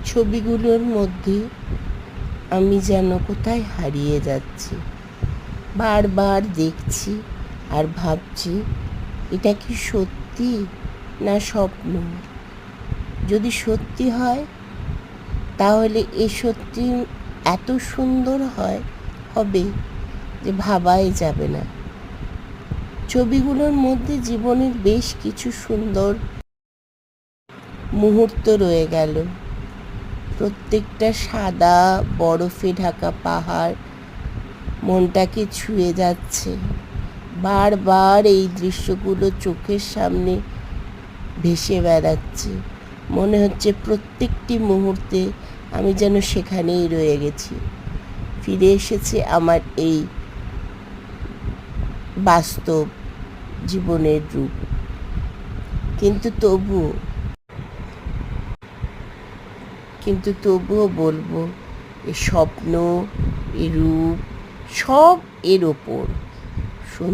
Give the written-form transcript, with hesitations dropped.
ছবিগুলোর মধ্যে আমি যেন কোথায় হারিয়ে যাচ্ছি। বারবার দেখছি আর ভাবছি, এটা কি সত্যি না স্বপ্ন? যদি সত্যি হয় তাহলে এ সত্যি এত সুন্দর হবে যে ভাবাই যাবে না। ছবিগুলোর মধ্যে জীবনের বেশ কিছু সুন্দর মুহূর্ত রয়ে গেল। প্রত্যেকটা সাদা বরফে ঢাকা পাহাড় মনটাকে ছুঁয়ে যাচ্ছে। বারবার এই দৃশ্যগুলো চোখের সামনে ভেসে বেড়াচ্ছে। মনে হচ্ছে প্রত্যেকটি মুহূর্তে আমি যেন সেখানেই রয়ে গেছি। ফিরে এসেছে আমার এই বাস্তব জীবনের রূপ। কিন্তু তবুও বলবো, এ স্বপ্ন, এ রূপ সব এর ওপর।